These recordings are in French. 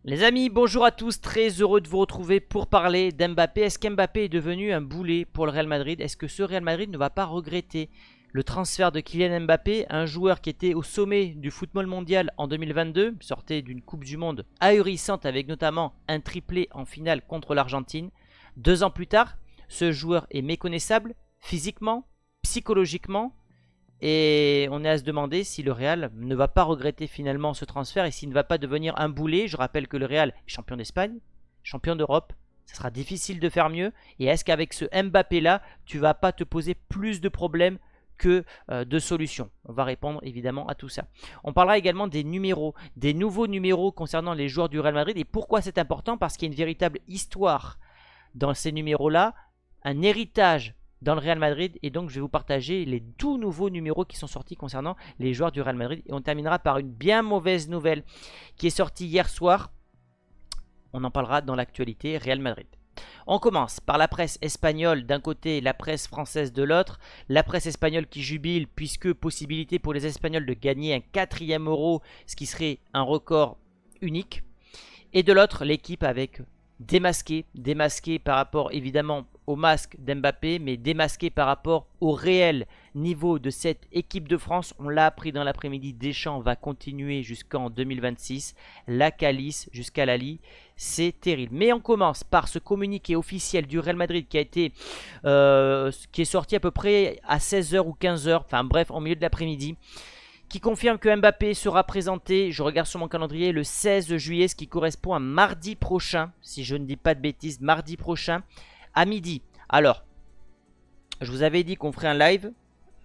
Les amis, bonjour à tous, très heureux de vous retrouver pour parler d'Mbappé. Est-ce qu'Mbappé est devenu un boulet pour le Real Madrid? Est-ce que ce Real Madrid ne va pas regretter le transfert de Kylian Mbappé, un joueur qui était au sommet du football mondial en 2022, sortait d'une Coupe du Monde ahurissante avec notamment un triplé en finale contre l'Argentine. 2 ans plus tard, ce joueur est méconnaissable physiquement, psychologiquement. Et on est à se demander si le Real ne va pas regretter finalement ce transfert et s'il ne va pas devenir un boulet. Je rappelle que le Real est champion d'Espagne, champion d'Europe. Ce sera difficile de faire mieux. Et est-ce qu'avec ce Mbappé là, tu vas pas te poser plus de problèmes que de solutions? On va répondre évidemment à tout ça. On parlera également des numéros, des nouveaux numéros concernant les joueurs du Real Madrid. Et pourquoi c'est important? Parce qu'il y a une véritable histoire dans ces numéros là, un héritage dans le Real Madrid, et donc je vais vous partager les tout nouveaux numéros qui sont sortis concernant les joueurs du Real Madrid. Et on terminera par une bien mauvaise nouvelle qui est sortie hier soir. On en parlera dans l'actualité Real Madrid. On commence par la presse espagnole d'un côté, la presse française de l'autre. La presse espagnole qui jubile puisque possibilité pour les Espagnols de gagner un 4e euro, ce qui serait un record unique. Et de l'autre, l'équipe avec démasqué par rapport évidemment au masque d'Mbappé, mais démasqué par rapport au réel niveau de cette équipe de France. On l'a appris dans l'après-midi, Deschamps va continuer jusqu'en 2026, la Calice jusqu'à la Ligue, c'est terrible. Mais on commence par ce communiqué officiel du Real Madrid qui a été qui est sorti à peu près à 16h ou 15h, enfin bref, en milieu de l'après-midi, qui confirme que Mbappé sera présenté, je regarde sur mon calendrier, le 16 juillet, ce qui correspond à mardi prochain, si je ne dis pas de bêtises, mardi prochain, à midi. Alors, je vous avais dit qu'on ferait un live,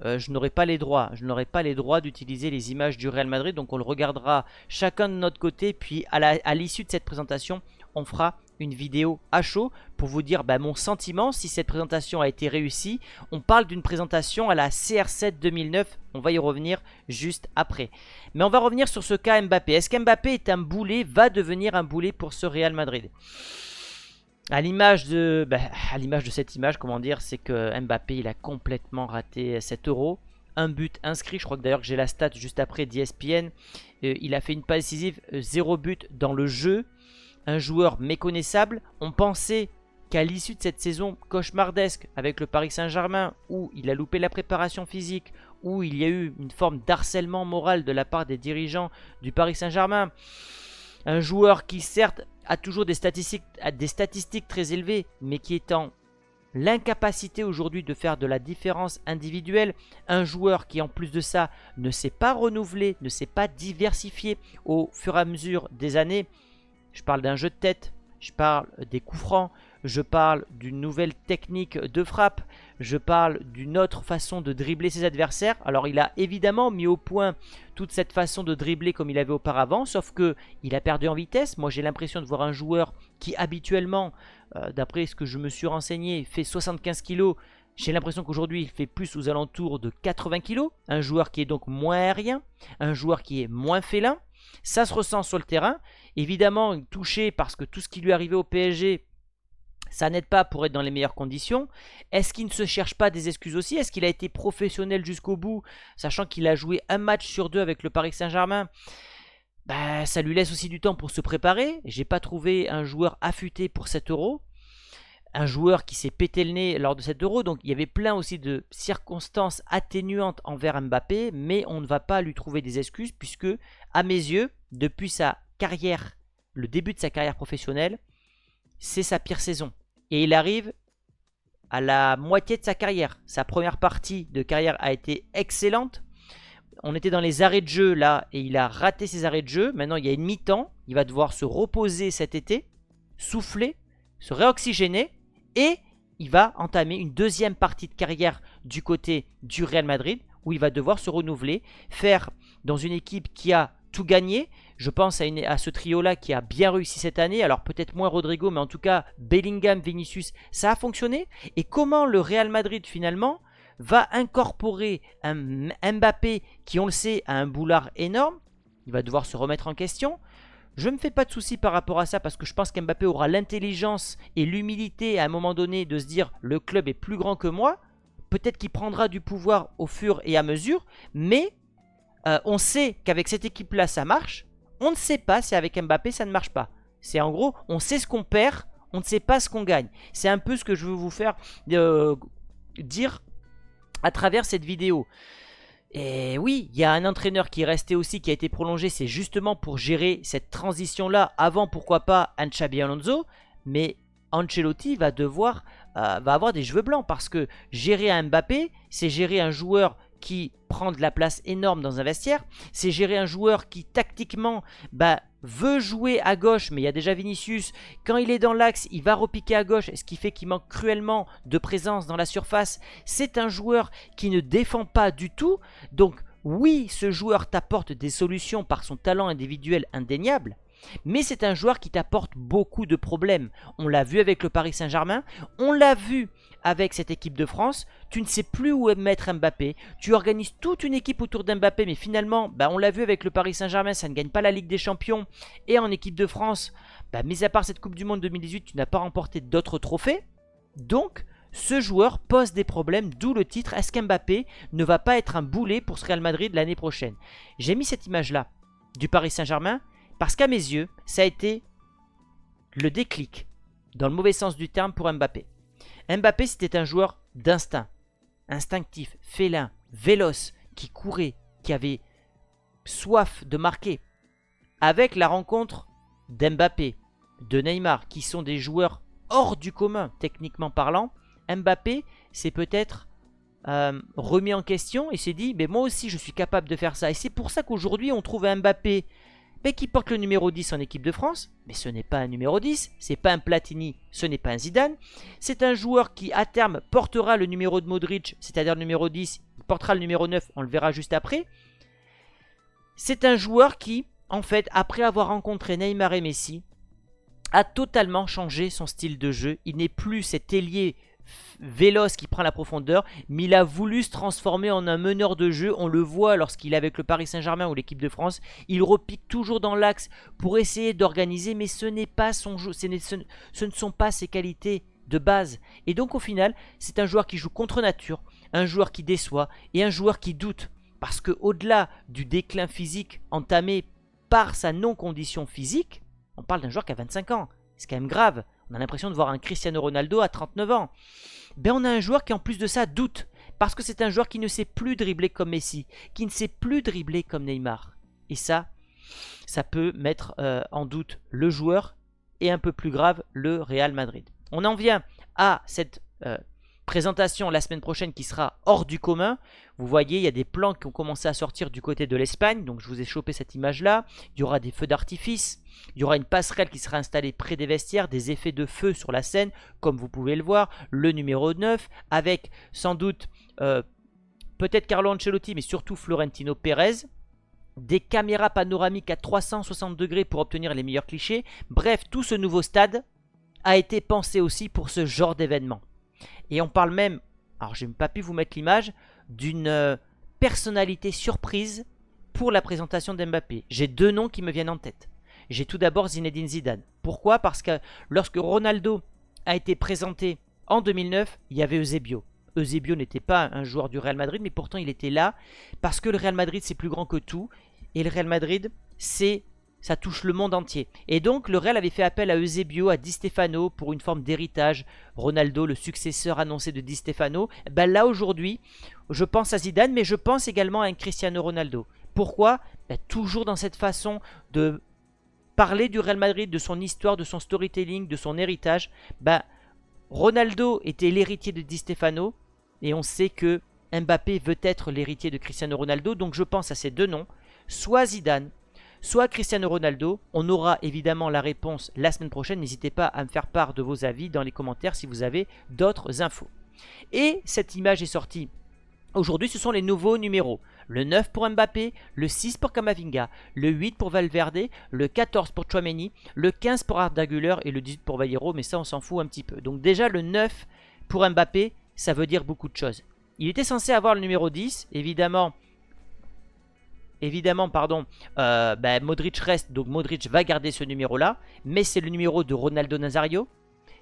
je n'aurai pas les droits, d'utiliser les images du Real Madrid, donc on le regardera chacun de notre côté, puis à l'issue de cette présentation, on fera une vidéo à chaud pour vous dire mon sentiment si cette présentation a été réussie. On parle d'une présentation à la CR7 2009, on va y revenir juste après. Mais on va revenir sur ce cas Mbappé. Est-ce qu'Mbappé est un boulet, va devenir un boulet pour ce Real Madrid? À l'image de cette image, comment dire, c'est que Mbappé il a complètement raté 7 euros. Un but inscrit, je crois que d'ailleurs que j'ai la stat juste après d'ESPN. Il a fait une passe décisive, 0 but dans le jeu. Un joueur méconnaissable. On pensait qu'à l'issue de cette saison cauchemardesque avec le Paris Saint-Germain, où il a loupé la préparation physique, où il y a eu une forme d'harcèlement moral de la part des dirigeants du Paris Saint-Germain, un joueur qui certes a toujours des statistiques très élevées, mais qui est en l'incapacité aujourd'hui de faire de la différence individuelle, un joueur qui en plus de ça ne s'est pas renouvelé, ne s'est pas diversifié au fur et à mesure des années. Je parle d'un jeu de tête, je parle des coups francs, je parle d'une nouvelle technique de frappe, je parle d'une autre façon de dribbler ses adversaires. Alors il a évidemment mis au point toute cette façon de dribbler comme il avait auparavant, sauf que il a perdu en vitesse. Moi j'ai l'impression de voir un joueur qui habituellement, d'après ce que je me suis renseigné, fait 75 kg. J'ai l'impression qu'aujourd'hui il fait plus aux alentours de 80 kg. Un joueur qui est donc moins aérien, un joueur qui est moins félin. Ça se ressent sur le terrain. Évidemment, touché parce que tout ce qui lui est arrivé au PSG, ça n'aide pas pour être dans les meilleures conditions. Est-ce qu'il ne se cherche pas des excuses aussi? Est-ce qu'il a été professionnel jusqu'au bout, sachant qu'il a joué un match sur 2 avec le Paris Saint-Germain? Ça lui laisse aussi du temps pour se préparer. J'ai pas trouvé un joueur affûté pour 7 euros. Un joueur qui s'est pété le nez lors de 7 euros. Donc il y avait plein aussi de circonstances atténuantes envers Mbappé, mais on ne va pas lui trouver des excuses puisque, à mes yeux, depuis sa carrière, le début de sa carrière professionnelle, c'est sa pire saison. Et il arrive à la moitié de sa carrière. Sa première partie de carrière a été excellente. On était dans les arrêts de jeu là et il a raté ses arrêts de jeu. Maintenant il y a une mi-temps. Il va devoir se reposer cet été, souffler, se réoxygéner. Et il va entamer une deuxième partie de carrière du côté du Real Madrid où il va devoir se renouveler, faire dans une équipe qui a tout gagné. Je pense à ce trio-là qui a bien réussi cette année. Alors peut-être moins Rodrigo, mais en tout cas Bellingham, Vinicius, ça a fonctionné. Et comment le Real Madrid finalement va incorporer un Mbappé qui, on le sait, a un boulard énorme. Il va devoir se remettre en question. Je ne me fais pas de soucis par rapport à ça parce que je pense qu'Mbappé aura l'intelligence et l'humilité à un moment donné de se dire le club est plus grand que moi. Peut-être qu'il prendra du pouvoir au fur et à mesure, mais on sait qu'avec cette équipe-là ça marche. On ne sait pas si avec Mbappé ça ne marche pas. C'est en gros, on sait ce qu'on perd, on ne sait pas ce qu'on gagne. C'est un peu ce que je veux vous faire dire à travers cette vidéo. Et oui, il y a un entraîneur qui est resté aussi, qui a été prolongé, c'est justement pour gérer cette transition-là, avant pourquoi pas un Xabi Alonso, mais Ancelotti va avoir des cheveux blancs, parce que gérer un Mbappé, c'est gérer un joueur qui prend de la place énorme dans un vestiaire, c'est gérer un joueur qui tactiquement veut jouer à gauche, mais il y a déjà Vinicius, quand il est dans l'axe, il va repiquer à gauche, ce qui fait qu'il manque cruellement de présence dans la surface. C'est un joueur qui ne défend pas du tout, donc oui, ce joueur t'apporte des solutions par son talent individuel indéniable, mais c'est un joueur qui t'apporte beaucoup de problèmes. On l'a vu avec le Paris Saint-Germain, on l'a vu avec cette équipe de France. Tu ne sais plus où mettre Mbappé, tu organises toute une équipe autour d'Mbappé, mais finalement, on l'a vu avec le Paris Saint-Germain, ça ne gagne pas la Ligue des Champions, et en équipe de France, mis à part cette Coupe du Monde 2018, tu n'as pas remporté d'autres trophées, donc ce joueur pose des problèmes, d'où le titre, est-ce qu'Mbappé ne va pas être un boulet pour ce Real Madrid l'année prochaine? J'ai mis cette image-là du Paris Saint-Germain, parce qu'à mes yeux, ça a été le déclic, dans le mauvais sens du terme, pour Mbappé. Mbappé, c'était un joueur d'instinct, instinctif, félin, véloce, qui courait, qui avait soif de marquer. Avec la rencontre d'Mbappé, de Neymar, qui sont des joueurs hors du commun, techniquement parlant, Mbappé s'est peut-être remis en question et s'est dit, mais moi aussi je suis capable de faire ça. Et c'est pour ça qu'aujourd'hui on trouve un Mbappé qui porte le numéro 10 en équipe de France, mais ce n'est pas un numéro 10, c'est pas un Platini, ce n'est pas un Zidane. C'est un joueur qui à terme portera le numéro de Modric, c'est-à-dire le numéro 10, il portera le numéro 9, on le verra juste après. C'est un joueur qui, en fait, après avoir rencontré Neymar et Messi, a totalement changé son style de jeu. Il n'est plus cet ailier véloce qui prend la profondeur, mais il a voulu se transformer en un meneur de jeu. On le voit lorsqu'il est avec le Paris Saint-Germain ou l'équipe de France, il repique toujours dans l'axe pour essayer d'organiser, mais ce n'est pas son jeu, ce ne sont pas ses qualités de base. Et donc au final, c'est un joueur qui joue contre nature, un joueur qui déçoit et un joueur qui doute, parce que au-delà du déclin physique entamé par sa non-condition physique, on parle d'un joueur qui a 25 ans, c'est quand même grave. On a l'impression de voir un Cristiano Ronaldo à 39 ans. On a un joueur qui en plus de ça doute. Parce que c'est un joueur qui ne sait plus dribbler comme Messi. Qui ne sait plus dribbler comme Neymar. Et ça peut mettre en doute le joueur. Et un peu plus grave, le Real Madrid. On en vient à cette présentation la semaine prochaine qui sera hors du commun. Vous voyez, il y a des plans qui ont commencé à sortir du côté de l'Espagne. Donc je vous ai chopé cette image-là. Il y aura des feux d'artifice. Il y aura une passerelle qui sera installée près des vestiaires, des effets de feu sur la scène, comme vous pouvez le voir, le numéro 9, avec sans doute peut-être Carlo Ancelotti, mais surtout Florentino Pérez, des caméras panoramiques à 360 degrés pour obtenir les meilleurs clichés. Bref, tout ce nouveau stade a été pensé aussi pour ce genre d'événement. Et on parle même, alors je n'ai pas pu vous mettre l'image, d'une personnalité surprise pour la présentation d'Mbappé. J'ai deux noms qui me viennent en tête. J'ai tout d'abord Zinedine Zidane. Pourquoi? Parce que lorsque Ronaldo a été présenté en 2009, il y avait Eusebio. Eusebio n'était pas un joueur du Real Madrid, mais pourtant il était là parce que le Real Madrid c'est plus grand que tout. Et le Real Madrid, ça touche le monde entier. Et donc le Real avait fait appel à Eusebio, à Di Stefano pour une forme d'héritage. Ronaldo, le successeur annoncé de Di Stefano. Là aujourd'hui, je pense à Zidane, mais je pense également à un Cristiano Ronaldo. Pourquoi? Toujours dans cette façon de parler du Real Madrid, de son histoire, de son storytelling, de son héritage. Ronaldo était l'héritier de Di Stefano et on sait que Mbappé veut être l'héritier de Cristiano Ronaldo. Donc je pense à ces deux noms, soit Zidane, soit Cristiano Ronaldo. On aura évidemment la réponse la semaine prochaine. N'hésitez pas à me faire part de vos avis dans les commentaires si vous avez d'autres infos. Et cette image est sortie aujourd'hui, ce sont les nouveaux numéros. Le 9 pour Mbappé, le 6 pour Camavinga, le 8 pour Valverde, le 14 pour Tchouaméni, le 15 pour Arda Güler et le 18 pour Vallejo, mais ça on s'en fout un petit peu. Donc déjà le 9 pour Mbappé, ça veut dire beaucoup de choses. Il était censé avoir le numéro 10, évidemment, Modric reste, donc Modric va garder ce numéro-là, mais c'est le numéro de Ronaldo Nazario,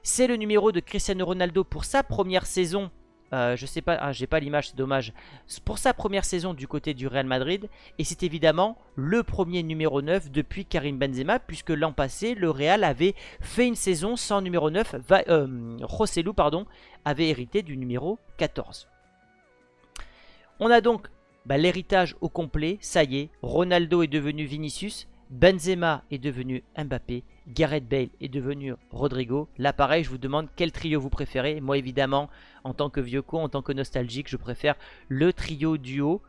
c'est le numéro de Cristiano Ronaldo pour sa première saison je sais pas, ah, j'ai pas l'image, c'est dommage, pour sa première saison du côté du Real Madrid. Et c'est évidemment le premier numéro 9 depuis Karim Benzema, puisque l'an passé, le Real avait fait une saison sans numéro 9. Joselu, pardon, avait hérité du numéro 14. On a donc l'héritage au complet, ça y est, Ronaldo est devenu Vinicius, Benzema est devenu Mbappé, Gareth Bale est devenu Rodrigo. Là pareil, je vous demande quel trio vous préférez. Moi évidemment, en tant que vieux con, en tant que nostalgique, je préfère le trio du haut.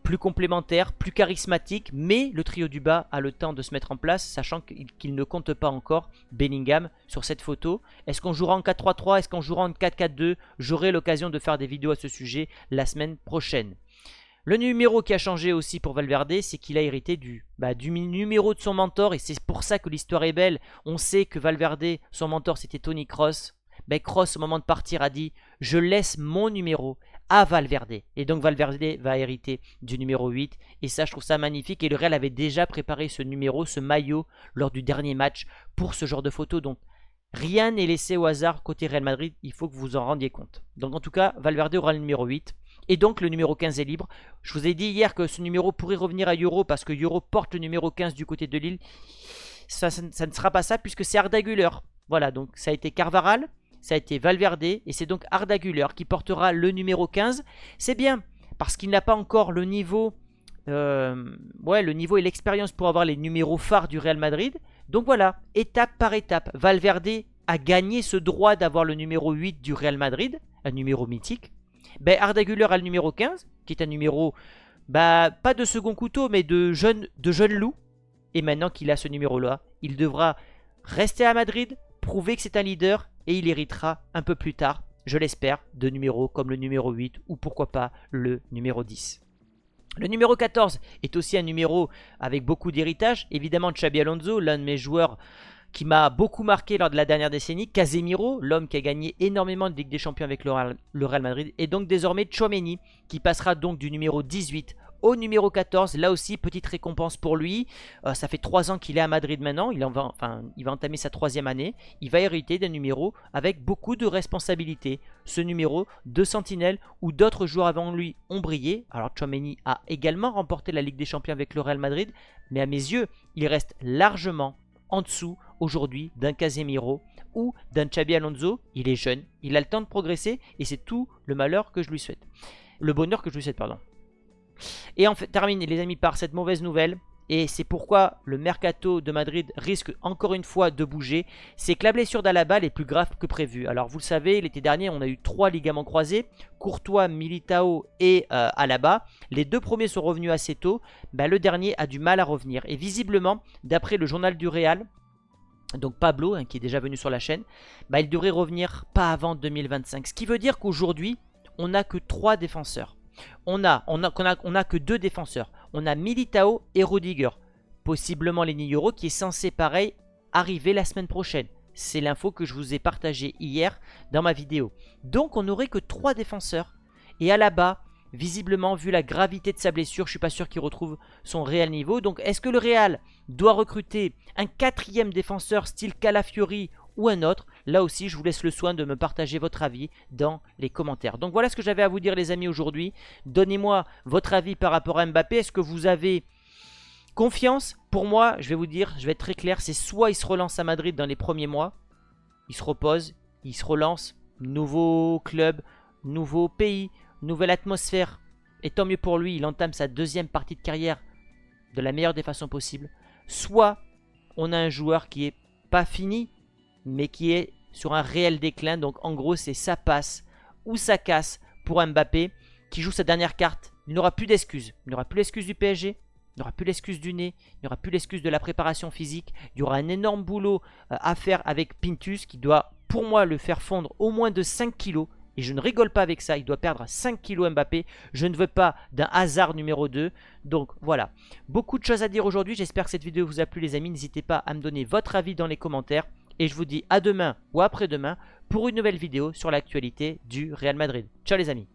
Plus complémentaire, plus charismatique, mais le trio du bas a le temps de se mettre en place, sachant qu'il ne compte pas encore Bellingham sur cette photo. Est-ce qu'on jouera en 4-3-3? Est-ce qu'on jouera en 4-4-2? J'aurai l'occasion de faire des vidéos à ce sujet la semaine prochaine. Le numéro qui a changé aussi pour Valverde, c'est qu'il a hérité du numéro de son mentor, et c'est pour ça que l'histoire est belle. On sait que Valverde, son mentor, c'était Tony Kroos. Kroos, au moment de partir, a dit « Je laisse mon numéro à Valverde ». Et donc Valverde va hériter du numéro 8. Et ça, je trouve ça magnifique. Et le Real avait déjà préparé ce numéro, ce maillot, lors du dernier match pour ce genre de photo. Donc rien n'est laissé au hasard côté Real Madrid. Il faut que vous en rendiez compte. Donc en tout cas, Valverde aura le numéro 8. Et donc le numéro 15 est libre. Je vous ai dit hier que ce numéro pourrait revenir à Euro parce que Euro porte le numéro 15 du côté de Lille. Ça ne sera pas ça puisque c'est Arda Güler. Voilà, donc ça a été Carvajal, ça a été Valverde et c'est donc Arda Güler qui portera le numéro 15. C'est bien parce qu'il n'a pas encore le niveau, le niveau et l'expérience pour avoir les numéros phares du Real Madrid. Donc voilà, étape par étape, Valverde a gagné ce droit d'avoir le numéro 8 du Real Madrid, un numéro mythique. Arda Güler a le numéro 15, qui est un numéro, pas de second couteau, mais de jeune loup. Et maintenant qu'il a ce numéro-là, il devra rester à Madrid, prouver que c'est un leader, et il héritera un peu plus tard, je l'espère, de numéros comme le numéro 8, ou pourquoi pas le numéro 10. Le numéro 14 est aussi un numéro avec beaucoup d'héritage. Évidemment, Xabi Alonso, l'un de mes joueurs qui m'a beaucoup marqué lors de la dernière décennie. Casemiro, l'homme qui a gagné énormément de Ligue des Champions avec le Real Madrid. Et donc désormais Tchouaméni, qui passera donc du numéro 18 au numéro 14. Là aussi, petite récompense pour lui. Ça fait 3 ans qu'il est à Madrid maintenant. Il va entamer sa 3e année. Il va hériter d'un numéro avec beaucoup de responsabilités. Ce numéro de sentinelle où d'autres joueurs avant lui ont brillé. Alors Tchouaméni a également remporté la Ligue des Champions avec le Real Madrid. Mais à mes yeux, il reste largement en dessous aujourd'hui d'un Casemiro ou d'un Xabi Alonso. Il est jeune, il a le temps de progresser et c'est tout le malheur que je lui souhaite. Le bonheur que je lui souhaite, pardon. Et on termine les amis par cette mauvaise nouvelle. Et c'est pourquoi le mercato de Madrid risque encore une fois de bouger. C'est que la blessure d'Alaba est plus grave que prévu. Alors vous le savez, l'été dernier on a eu 3 ligaments croisés. Courtois, Militao et Alaba. Les 2 premiers sont revenus assez tôt. Le dernier a du mal à revenir. Et visiblement, d'après le journal du Real, donc Pablo, qui est déjà venu sur la chaîne, il devrait revenir pas avant 2025. Ce qui veut dire qu'aujourd'hui, on n'a que 3 défenseurs. On a que 2 défenseurs. On a Militao et Rudiger. Possiblement Lenny Yoro qui est censé, pareil, arriver la semaine prochaine. C'est l'info que je vous ai partagée hier dans ma vidéo. Donc on n'aurait que 3 défenseurs. Et Alaba, visiblement, vu la gravité de sa blessure, je ne suis pas sûr qu'il retrouve son réel niveau. Donc est-ce que le Real doit recruter un 4e défenseur style Calafiori ou un autre? Là aussi, je vous laisse le soin de me partager votre avis dans les commentaires. Donc voilà ce que j'avais à vous dire les amis aujourd'hui. Donnez-moi votre avis par rapport à Mbappé. Est-ce que vous avez confiance? Pour moi, je vais vous dire, je vais être très clair, c'est soit il se relance à Madrid dans les premiers mois, il se repose, il se relance, nouveau club, nouveau pays, nouvelle atmosphère. Et tant mieux pour lui, il entame sa 2e partie de carrière de la meilleure des façons possibles. Soit on a un joueur qui est pas fini, mais qui est sur un réel déclin. Donc en gros c'est ça passe ou ça casse pour Mbappé qui joue sa dernière carte. Il n'aura plus d'excuses. Il n'aura plus l'excuse du PSG, il n'aura plus l'excuse du nez, il n'aura plus l'excuse de la préparation physique. Il y aura un énorme boulot à faire avec Pintus qui doit pour moi le faire fondre au moins de 5 kilos. Et je ne rigole pas avec ça, il doit perdre 5 kilos Mbappé. Je ne veux pas d'un hasard numéro 2. Donc voilà, beaucoup de choses à dire aujourd'hui. J'espère que cette vidéo vous a plu les amis. N'hésitez pas à me donner votre avis dans les commentaires. Et je vous dis à demain ou après-demain pour une nouvelle vidéo sur l'actualité du Real Madrid. Ciao les amis.